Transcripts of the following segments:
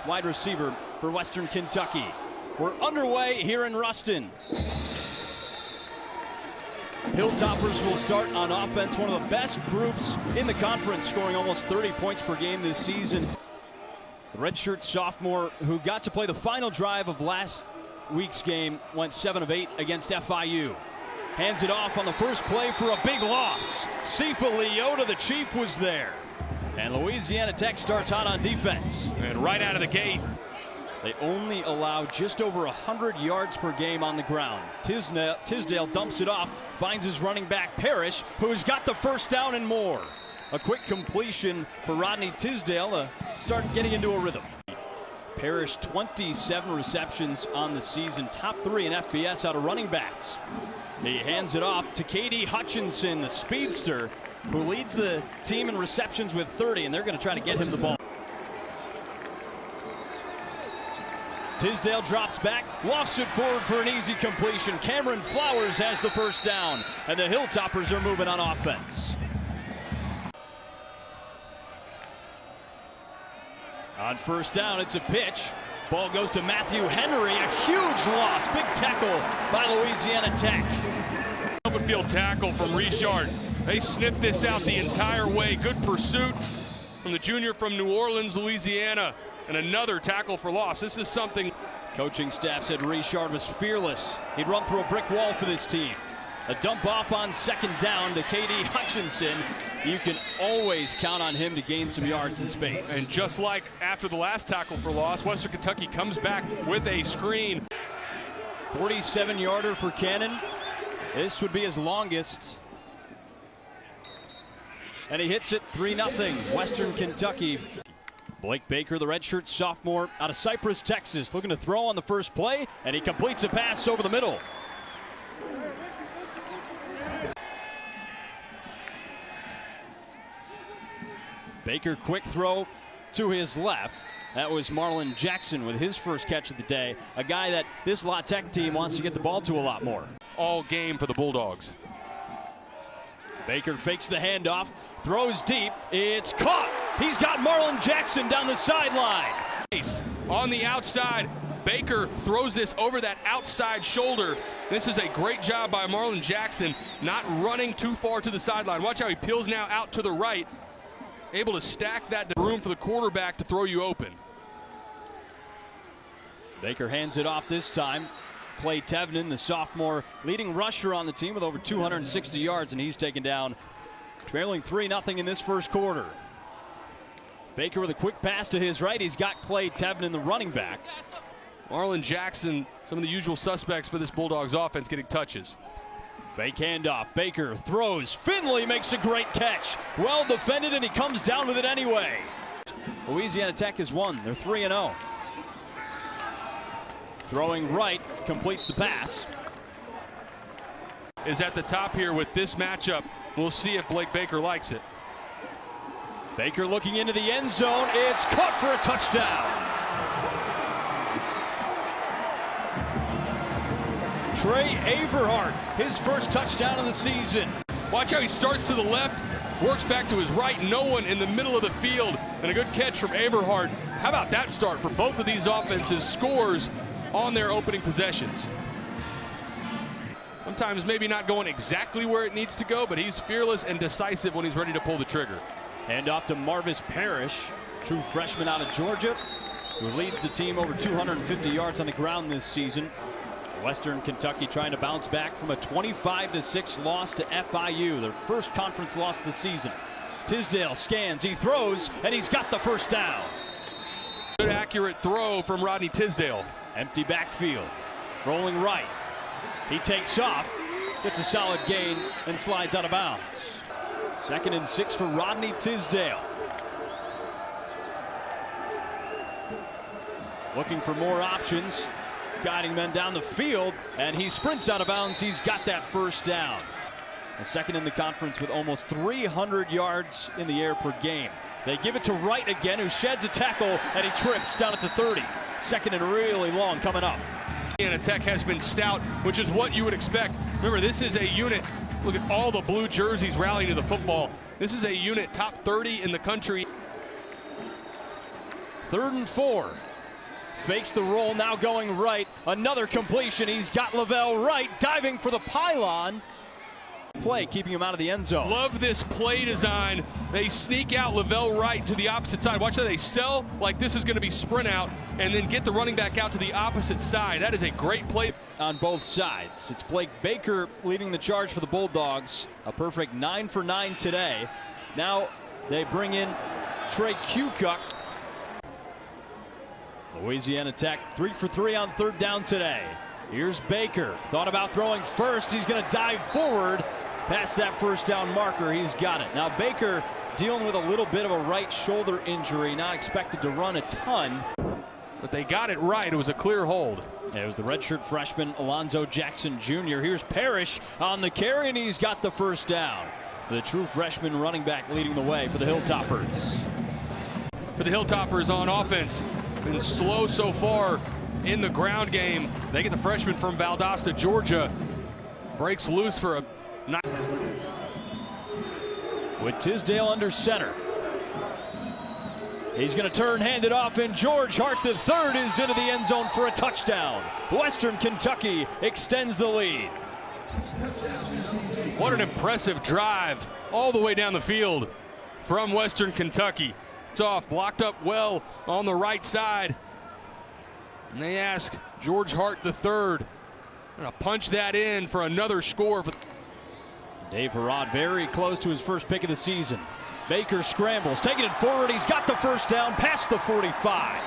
wide receiver for Western Kentucky. We're underway here in Ruston. Hilltoppers will start on offense, one of the best groups in the conference, scoring almost 30 points per game this season. The redshirt sophomore who got to play the final drive of last week's game went 7 of 8 against FIU. Hands it off on the first play for a big loss. Sifa Leota, the Chief, was there. And Louisiana Tech starts hot on defense. And right out of the gate, they only allow just over 100 yards per game on the ground. Tisdale dumps it off, finds his running back Parrish, who's got the first down and more. A quick completion for Rodney Tisdale to start getting into a rhythm. Parrish, 27 receptions on the season, top 3 in FBS out of running backs. He hands it off to Katie Hutchinson, the speedster, who leads the team in receptions with 30, and they're going to try to get him the ball. Tisdale drops back, lofts it forward for an easy completion. Cameron Flowers has the first down, and the Hilltoppers are moving on offense. On first down, it's a pitch. Ball goes to Matthew Henry, a huge loss. Big tackle by Louisiana Tech. Open field tackle from Richard. They sniffed this out the entire way. Good pursuit from the junior from New Orleans, Louisiana. And another tackle for loss. This is something. Coaching staff said Richard was fearless. He'd run through a brick wall for this team. A dump off on second down to Katie Hutchinson. You can always count on him to gain some yards in space. And just like after the last tackle for loss, Western Kentucky comes back with a screen. 47-yarder for Cannon. This would be his longest. And he hits it 3-0, Western Kentucky. Blake Baker, the redshirt sophomore out of Cypress, Texas, looking to throw on the first play, and he completes a pass over the middle. Baker, quick throw to his left. That was Marlon Jackson with his first catch of the day, a guy that this La Tech team wants to get the ball to a lot more. All game for the Bulldogs. Baker fakes the handoff, throws deep, it's caught. He's got Marlon Jackson down the sideline. On the outside, Baker throws this over that outside shoulder. This is a great job by Marlon Jackson, not running too far to the sideline. Watch how he peels now out to the right, able to stack that room for the quarterback to throw you open. Baker hands it off this time. Clay Tevnin, the sophomore, leading rusher on the team with over 260 yards, and he's taken down, trailing 3-0 in this first quarter. Baker with a quick pass to his right. He's got Clay Tevnin, the running back. Marlon Jackson, some of the usual suspects for this Bulldogs offense, getting touches. Fake handoff. Baker throws. Finley makes a great catch. Well defended, and he comes down with it anyway. Louisiana Tech has won. They're 3-0. Throwing right, completes the pass. Is at the top here with this matchup. We'll see if Blake Baker likes it. Baker looking into the end zone. It's caught for a touchdown. Trey Averhart, his first touchdown of the season. Watch how he starts to the left, works back to his right, no one in the middle of the field, and a good catch from Averhart. How about that start for both of these offenses? Scores on their opening possessions. Sometimes maybe not going exactly where it needs to go, but he's fearless and decisive when he's ready to pull the trigger. Hand off to Marvis Parrish, true freshman out of Georgia, who leads the team over 250 yards on the ground this season. Western Kentucky trying to bounce back from a 25-6 loss to FIU, their first conference loss of the season. Tisdale scans, he throws, and he's got the first down. Good accurate throw from Rodney Tisdale. Empty backfield, rolling right. He takes off, gets a solid gain, and slides out of bounds. 2nd and 6 for Rodney Tisdale. Looking for more options, guiding men down the field, and he sprints out of bounds. He's got that first down. The second in the conference with almost 300 yards in the air per game. They give it to Wright again, who sheds a tackle, and he trips down at the 30. 2nd and really long coming up. Louisiana Tech has been stout, which is what you would expect. Remember, this is a unit. Look at all the blue jerseys rallying to the football. This is a unit top 30 in the country. 3rd and 4. Fakes the roll, now going right. Another completion. He's got Lavelle Wright diving for the pylon. Play, keeping him out of the end zone. Love this play design. They sneak out Lavelle Wright to the opposite side. Watch how they sell like this is going to be sprint out and then get the running back out to the opposite side. That is a great play. On both sides. It's Blake Baker leading the charge for the Bulldogs. A perfect 9 for 9 today. Now they bring in Trey Cusa. Louisiana Tech 3 for 3 on third down today. Here's Baker. Thought about throwing first. He's going to dive forward. Past that first down marker. He's got it. Now Baker dealing with a little bit of a right shoulder injury. Not expected to run a ton. But they got it right. It was a clear hold. It was the redshirt freshman Alonzo Jackson Jr. Here's Parrish on the carry, and he's got the first down. The true freshman running back leading the way for the Hilltoppers. For the Hilltoppers on offense, been slow so far in the ground game. They get the freshman from Valdosta, Georgia. Breaks loose for a... With Tisdale under center. He's going to turn, hand it off, and George Hart III is into the end zone for a touchdown. Western Kentucky extends the lead. What an impressive drive all the way down the field from Western Kentucky. It's off, blocked up well on the right side. And they ask George Hart III to punch that in for another score. Dave Harrod very close to his first pick of the season. Baker scrambles, taking it forward. He's got the first down past the 45.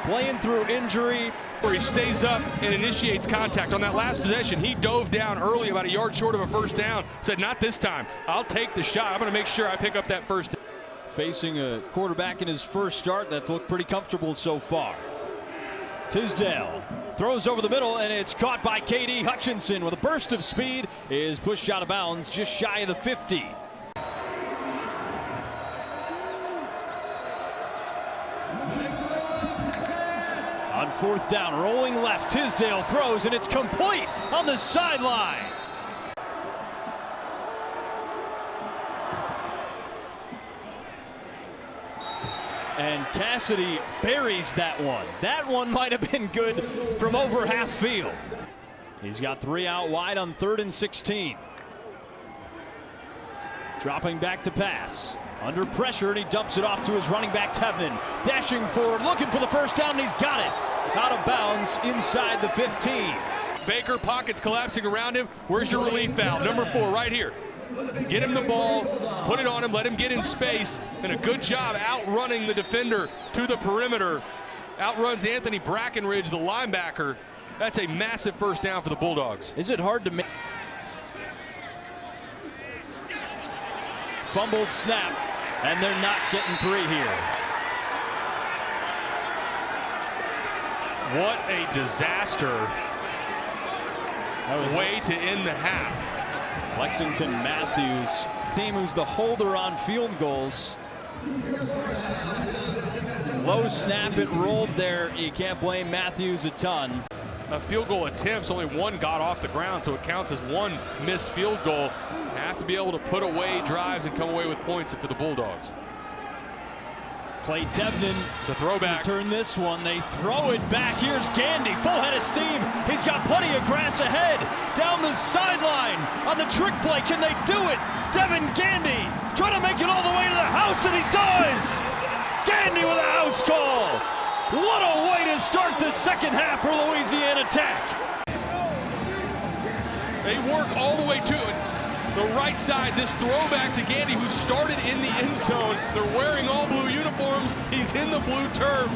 Playing through injury. Where he stays up and initiates contact. On that last possession, he dove down early about a yard short of a first down. Said, not this time. I'll take the shot. I'm going to make sure I pick up that first down. Facing a quarterback in his first start that's looked pretty comfortable so far. Tisdale throws over the middle, and it's caught by K.D. Hutchinson with a burst of speed. Is pushed out of bounds just shy of the 50. On fourth down, rolling left, Tisdale throws, and it's complete on the sideline. And Cassidy buries that one. That one might have been good from over half field. He's got 3 out wide on 3rd and 16. Dropping back to pass. Under pressure, and he dumps it off to his running back, Tevin. Dashing forward, looking for the first down, and he's got it. Out of bounds inside the 15. Baker, pockets collapsing around him. Where's your relief valve? Number 4, right here. Get him the ball, put it on him, let him get in space, and a good job outrunning the defender to the perimeter. Outruns Anthony Brackenridge, the linebacker. That's a massive first down for the Bulldogs. Is it hard to make? Fumbled snap, and they're not getting 3 here. What a disaster. That was way to end the half. Lexington Matthews, team who's the holder on field goals. Low snap, it rolled there. You can't blame Matthews a ton. Field goal attempts, only 1 got off the ground, so it counts as 1 missed field goal. Have to be able to put away drives and come away with points for the Bulldogs. Clay Devnin, it's a throwback. Turn this one, they throw it back. Here's Gandy, full head of steam. He's got plenty of grass ahead. Down the sideline on the trick play. Can they do it? Devin Gandy trying to make it all the way to the house, and he does. Gandy with a house call. What a way to start the second half for Louisiana Tech. They work all the way to it. The right side, this throwback to Gandy, who started in the end zone. They're wearing all blue uniforms. He's in the blue turf.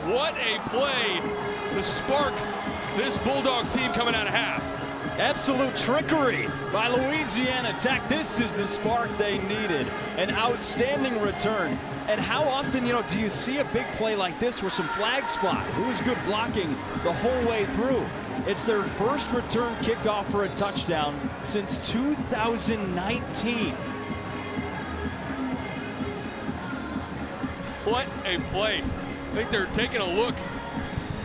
What a play to spark this Bulldogs team coming out of half. Absolute trickery by Louisiana Tech. This is the spark they needed. An outstanding return. And how often, do you see a big play like this where some flags fly? It was good blocking the whole way through. It's their first return kickoff for a touchdown since 2019. What a play. I think they're taking a look,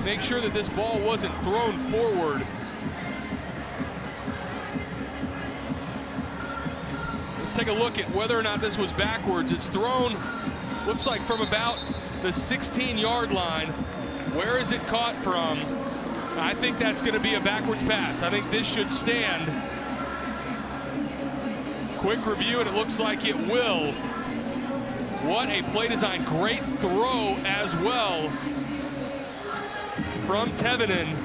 make sure that this ball wasn't thrown forward. Let's take a look at whether or not this was backwards. It's thrown, looks like from about the 16-yard line. Where is it caught from? I think that's going to be a backwards pass. I think this should stand. Quick review, and it looks like it will. What a play design. Great throw as well from Tevenen.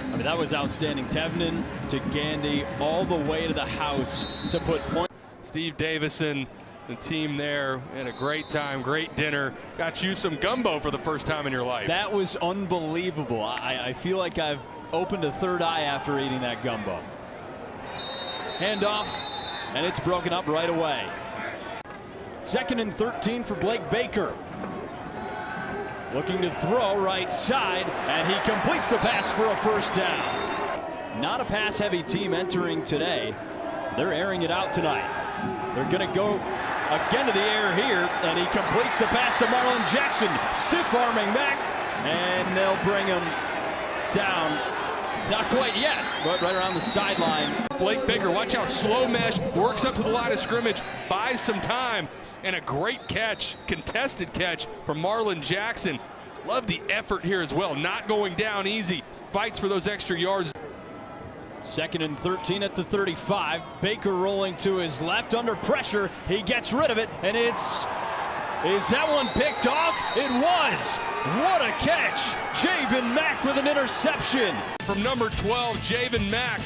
I mean, that was outstanding. Tevenen to Gandy all the way to the house to put point. Steve Davison, the team there, had a great time, great dinner. Got you some gumbo for the first time in your life. That was unbelievable. I feel like I've opened a third eye after eating that gumbo. Handoff, and it's broken up right away. 2nd and 13 for Blake Baker. Looking to throw right side, and he completes the pass for a first down. Not a pass-heavy team entering today. They're airing it out tonight. They're going to go again to the air here, and he completes the pass to Marlon Jackson. Stiff-arming back, and they'll bring him down. Not quite yet, but right around the sideline. Blake Baker, watch how slow mesh works up to the line of scrimmage, buys some time, and a great catch, contested catch from Marlon Jackson. Love the effort here as well, not going down easy, fights for those extra yards. 2nd and 13 at the 35. Baker rolling to his left under pressure. He gets rid of it, and is that one picked off? It was. What a catch. Javen Mack with an interception. From number 12, Javen Mack.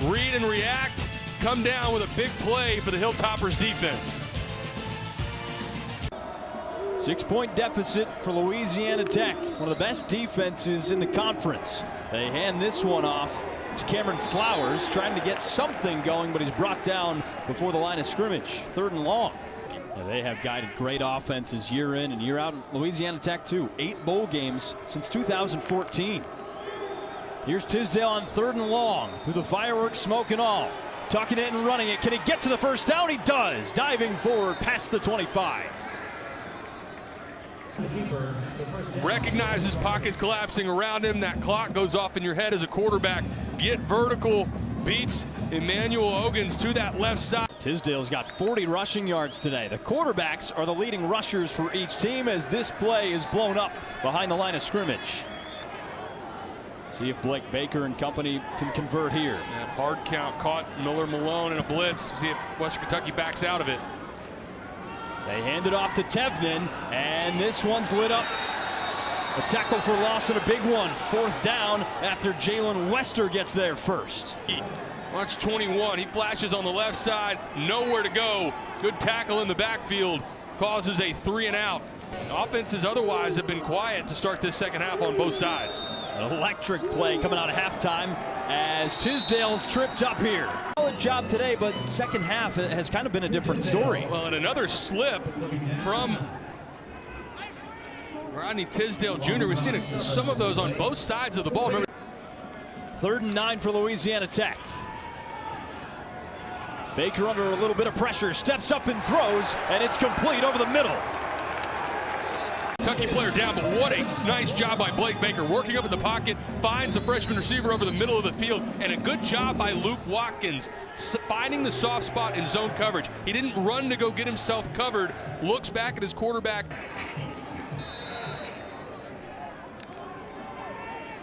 Read and react, come down with a big play for the Hilltoppers defense. 6-point deficit for Louisiana Tech. One of the best defenses in the conference. They hand this one off to Cameron Flowers, trying to get something going, but he's brought down before the line of scrimmage. 3rd and long. They have guided great offenses year in and year out. Louisiana Tech too. 8 bowl games since 2014. Here's Tisdale on 3rd and long. Through the fireworks, smoke and all. Tucking it and running it. Can he get to the first down? He does. Diving forward past the 25. Recognizes pockets collapsing around him. That clock goes off in your head as a quarterback. Get vertical. Beats Emmanuel Ogans to that left side. Tisdale's got 40 rushing yards today. The quarterbacks are the leading rushers for each team as this play is blown up behind the line of scrimmage. See if Blake Baker and company can convert here. And hard count caught Miller Malone in a blitz. See if Western Kentucky backs out of it. They hand it off to Tevenen, and this one's lit up. A tackle for loss and a big one. 4th down after Jalen Wester gets there first. Watch 21. He flashes on the left side. Nowhere to go. Good tackle in the backfield. Causes a 3 and out. Offenses otherwise have been quiet to start this second half on both sides. An electric play coming out of halftime as Tisdale's tripped up here. Solid job today, but second half has kind of been a different story. Well, and another slip from Rodney Tisdale Jr. We've seen some of those on both sides of the ball. Remember, 3rd and 9 for Louisiana Tech. Baker under a little bit of pressure, steps up and throws, and it's complete over the middle. Kentucky player down, but what a nice job by Blake Baker, working up in the pocket, finds the freshman receiver over the middle of the field, and a good job by Luke Watkins finding the soft spot in zone coverage. He didn't run to go get himself covered, looks back at his quarterback.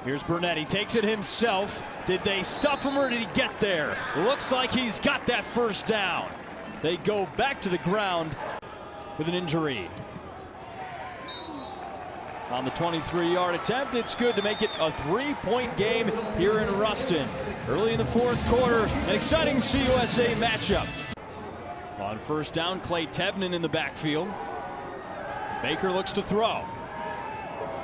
Here's Burnett. He takes it himself. Did they stuff him or did he get there? Looks like he's got that first down. They go back to the ground with an injury. On the 23-yard attempt, it's good to make it a 3-point game here in Ruston. Early in the 4th quarter, an exciting CUSA matchup. On 1st down, Clay Tevenen in the backfield. Baker looks to throw.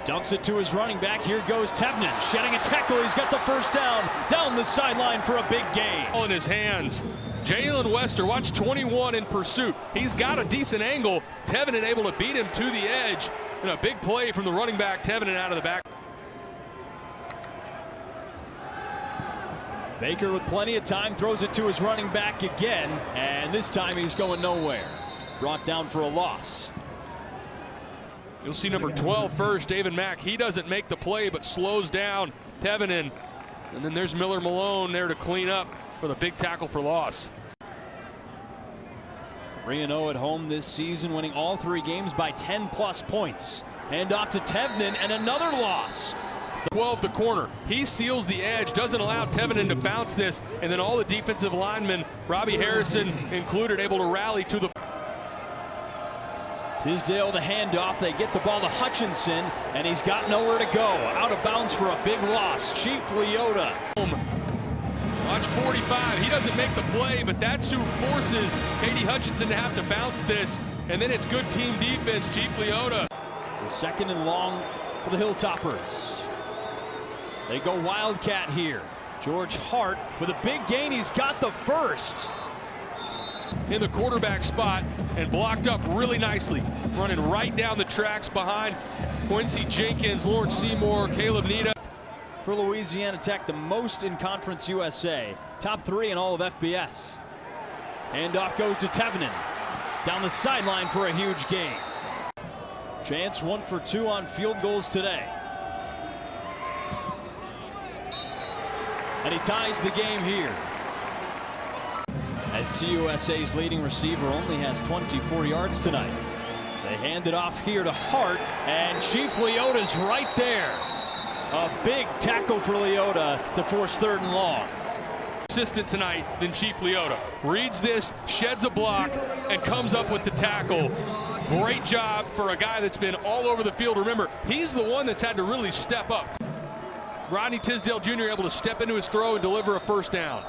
Dumps it to his running back. Here goes Tevenen, shedding a tackle. He's got the first down the sideline for a big gain. All in his hands. Jalen Wester, watch 21 in pursuit. He's got a decent angle. Tevenen able to beat him to the edge. And a big play from the running back, Tevenen out of the back. Baker with plenty of time throws it to his running back again, and this time he's going nowhere. Brought down for a loss. You'll see number 12 first, David Mack. He doesn't make the play but slows down Tevenen. And then there's Miller Malone there to clean up with a big tackle for loss. 3-0 at home this season, winning all 3 games by 10+ points. Hand off to Tevnin, and another loss. 12 the corner. He seals the edge, doesn't allow Tevnin to bounce this, and then all the defensive linemen, Robbie Harrison included, able to rally to the. Tisdale the handoff. They get the ball to Hutchinson, and he's got nowhere to go. Out of bounds for a big loss. Chief Leota. Watch 45. He doesn't make the play, but that's who forces Katie Hutchinson to have to bounce this. And then it's good team defense. Chief Leota. So 2nd and long for the Hilltoppers. They go Wildcat here. George Hart with a big gain. He's got the first. In the quarterback spot and blocked up really nicely. Running right down the tracks behind Quincy Jenkins, Lawrence Seymour, Caleb Nita. For Louisiana Tech, the most in Conference USA. Top 3 in all of FBS. Handoff goes to Tevnin. Down the sideline for a huge gain. Chance 1 for 2 on field goals today. And he ties the game here. As CUSA's leading receiver only has 24 yards tonight. They hand it off here to Hart, and Chief Leota's right there. A big tackle for Leota to force 3rd and long. Consistent tonight than Chief Leota. Reads this, sheds a block, and comes up with the tackle. Great job for a guy that's been all over the field. Remember, he's the one that's had to really step up. Rodney Tisdale Jr. able to step into his throw and deliver a 1st down.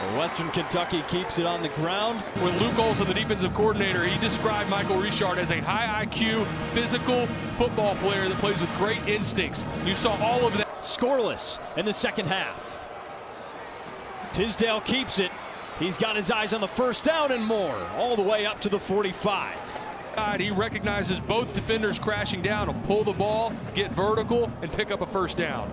Well, Western Kentucky keeps it on the ground. With Luke Olson, the defensive coordinator, he described Michael Richard as a high IQ, physical football player that plays with great instincts. You saw all of that. Scoreless in the 2nd half. Tisdale keeps it. He's got his eyes on the 1st down and more, all the way up to the 45. He recognizes both defenders crashing down. He'll pull the ball, get vertical, and pick up a 1st down.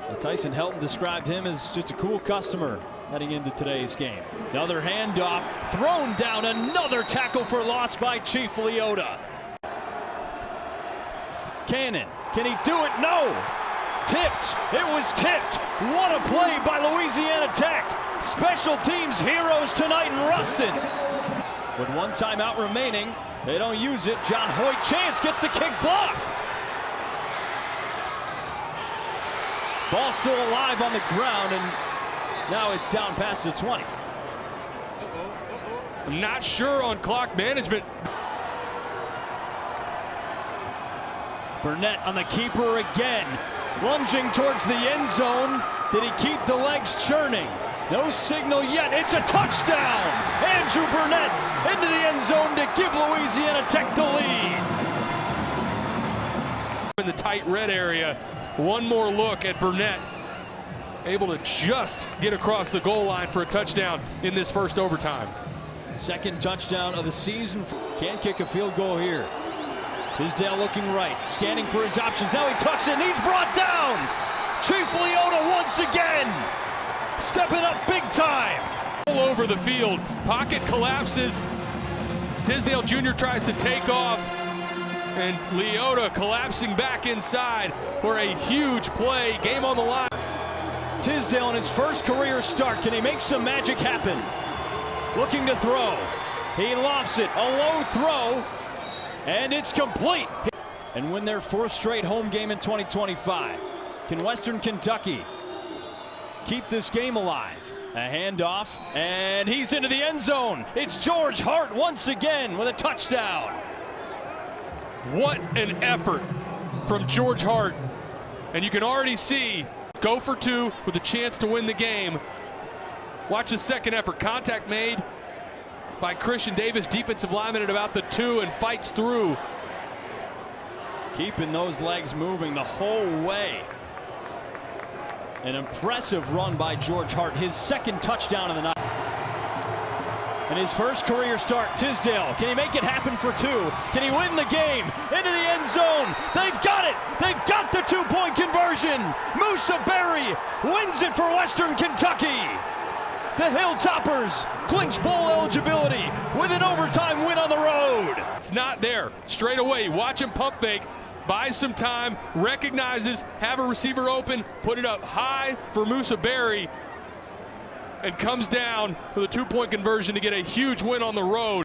Well, Tyson Helton described him as just a cool customer heading into today's game. Another handoff, thrown down, another tackle for loss by Chief Leota. Cannon, can he do it? No! Tipped, it was tipped. What a play by Louisiana Tech. Special teams heroes tonight in Ruston. With 1 timeout remaining, they don't use it. John Hoyt Chance gets the kick blocked. Ball still alive on the ground, and now it's down past the 20. I'm not sure on clock management. Burnett on the keeper again, lunging towards the end zone. Did he keep the legs churning? No signal yet. It's a touchdown. Andrew Burnett into the end zone to give Louisiana Tech the lead. In the tight red area, one more look at Burnett, able to just get across the goal line for a touchdown in this 1st overtime. 2nd touchdown of the season. Can't kick a field goal here. Tisdale looking right, scanning for his options. Now he tucks it, and he's brought down. Chief Leota once again, stepping up big time. All over the field, pocket collapses. Tisdale Jr. tries to take off, and Leota collapsing back inside for a huge play. Game on the line. Tisdale in his 1st career start. Can he make some magic happen? Looking to throw. He lofts it, a low throw, and it's complete. And win their 4th straight home game in 2025. Can Western Kentucky keep this game alive? A handoff, and he's into the end zone. It's George Hart once again with a touchdown. What an effort from George Hart. And you can already see, go for 2 with a chance to win the game. Watch the 2nd effort. Contact made by Christian Davis, defensive lineman at about the 2, and fights through. Keeping those legs moving the whole way. An impressive run by George Hart, his 2nd touchdown of the night. And his 1st career start. Tisdale, can he make it happen for 2? Can he win the game? Into the end zone. They've got it. They've got the 2-point conversion. Musa Berry wins it for Western Kentucky. The Hilltoppers clinch bowl eligibility with an overtime win on the road. It's not there. Straight away, watch him pump fake. buys some time, recognizes, have a receiver open, put it up high for Musa Berry, and comes down with a 2-point conversion to get a huge win on the road.